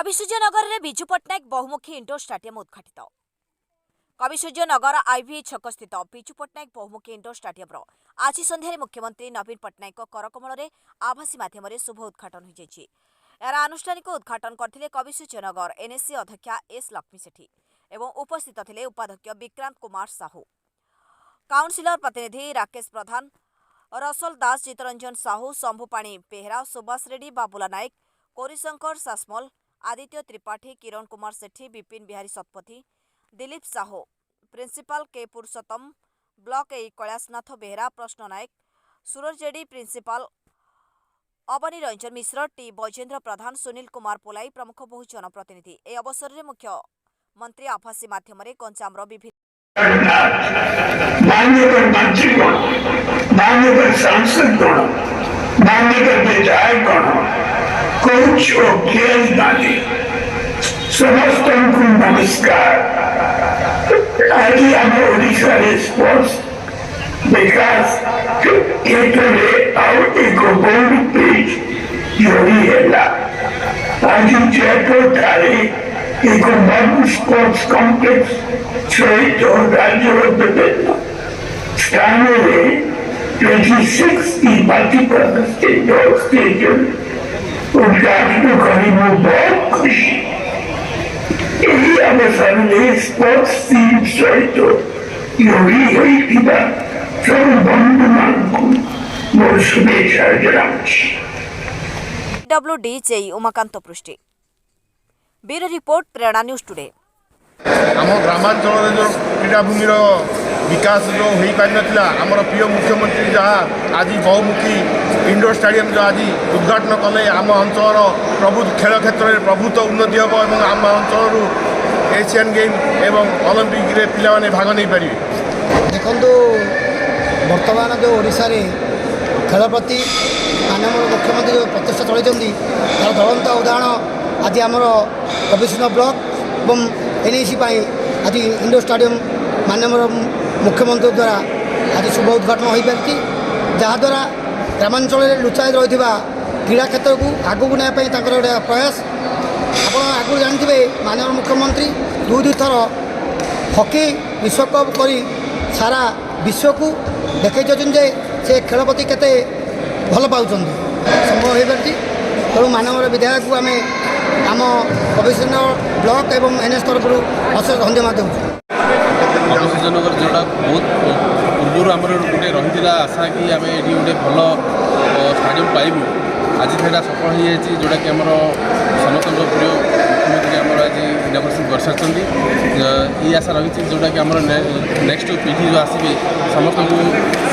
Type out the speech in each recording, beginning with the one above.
कविसूर्यनगर में विजु पट्टनायक बहुमुखी indoor stadium उद्घाटित। कविसूर्यनगर आईवी छक स्थित विजु पट्टनायक बहुमुखी इंडोर स्टेडियम आज सन्ध्या मुख्यमंत्री नवीन पट्टनायक करकमल आभासी माध्यम शुभ उद्घाटन हो। यार आनुष्ठानिक उद्घाटन करथिले कविसूर्यनगर एनएससी अध्यक्षा एस लक्ष्मी सेठी एवं उपस्थित थिले उपाध्यक्ष विक्रांत कुमार साहू, काउंसिलर प्रतिनिधि राकेश प्रधान, रसल दास, चित्तरंजन साहू, शंभुपाणी बेहरा, सुभाष रेड्डी, बाबुला नायक, कोरीशंकर सासमल, आदित्य त्रिपाठी, किरण कुमार सेठी, विपिन बिहारी शतपथी, दिलीप साहू, प्रिंसिपाल के पुरुषोत्तम, ब्लॉक ए कैलाशनाथ बेहरा, प्रश्न नायक, सूरज रेड्डी, प्रिंसिपाल अवनी रंजन मिश्र, टी बैजेन्द्र प्रधान, सुनील कुमार पोलाई प्रमुख बहु जनप्रतिनिधि ए अवसर में मुख्यमंत्री आभासी माध्यम गंजाम विभिन्न मान्यवर मंत्रीगण, मान्यवर सांसदगण, मान्यवर विधायकगण, कोच और खेलदानी समस्त को नमस्कार। आज आम ओडिशा स्पोर्ट्स विकास क्षेत्र में आउट एक बोर्ड पेज जोड़ी है। आज जयपुर ठाणे एक मॉडर्न स्पोर्ट्स कॉम्प्लेक्स सहित राज्य विभिन्न स्थानों में 26 की मल्टीपर्पज इंडोर स्टेडियम उद्घाटन करी मैं बहुत खुशी। यही अवसर में स्पोर्ट्स टीम सहित जोड़ी हुई सब बंधु को मोर शुभेच्छा जनाऊँगी। WDJ उमाकांत पृष्टि ब्यूरो रिपोर्ट प्रेरणा न्यूज टुडे। आम ग्रामांचल जो क्रीड़ाभूमि विकास जो हो पारि ना आमर प्रिय मुख्यमंत्री जहाँ आज बहुमुखी इंडोर स्टेडियम जो आज उद्घाटन कले आम अंचल खेल क्षेत्र में प्रभुत्व उन्नति हम और आम अंचल एशियन गेम एवं ओलंपिक रे पिला माने भाग नहीं पारे। देखो बर्तमान जो ओडिशा रे खेल प्रति माननीय मुख्यमंत्री जो प्रचेषा चलती तार ज्वलंत उदाहरण आज आमर कविसूर्यनगर ब्लॉक और एनएसी आज इंडोर स्टेडियम माननीय मुख्यमंत्री द्वारा आज शुभ उद्घाटन हो पारि, जहाद्वारा ग्रामांचल लुचाई रही क्रीड़ा क्षेत्र को आगू ना गोटे प्रयास। आप आगु जानते माननीय मुख्यमंत्री दुई थर हॉकी विश्वकप कर सारा विश्व को देखा से खेल प्रति केते भल पाँच संभव हो पारि। तेणु माननीय विधायक को आम आम कविसूर्यनगर ब्लॉक एवं एनएस तरफ अशेष धन्यवाद देव। कविसूर्यनगर जोड़ा बहुत पूर्व आमर गोटे रही आशा कि आम ये गोटे भल स्टाडियम पाइबू, आज से सफल हो जाए जोटा कि आमर समस्त प्रिय मुख्यमंत्री आमर आज इनागोरेसन कर सारी। ये आशा रही जोटा कि आमर नेक्स्ट पीढ़ी जो आसवे समस्त को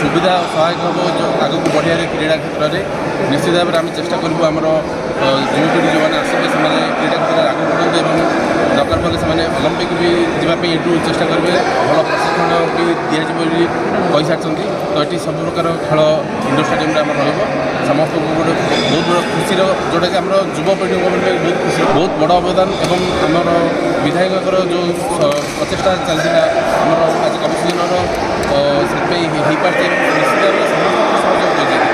सुविधा सहायक हम जो आगे को बढ़िया क्रीड़ा क्षेत्र में निश्चित भाव में आम चेष्टा करूँ आमर युवपीढ़ी जो मैंने आसवे से क्रीड़ा क्षेत्र में आगे बढ़ते दरकार पड़े से ओलंपिक भी जावाई ये चेष्टा करेंगे। भल प्रशिक्षण भी दिजाव सारी। तो ये सब प्रकार खेल इंडोर स्टेडियम समस्त को गोटे बहुत बड़ा खुशी जोटा कि आम युवपीढ़ी बहुत खुशी बहुत बड़ अवदान एवं आमर विधायक जो प्रचेषा चलता आमर आज कविसूर्यनगर से हो पारे निश्चित भाव में समस्त सहयोग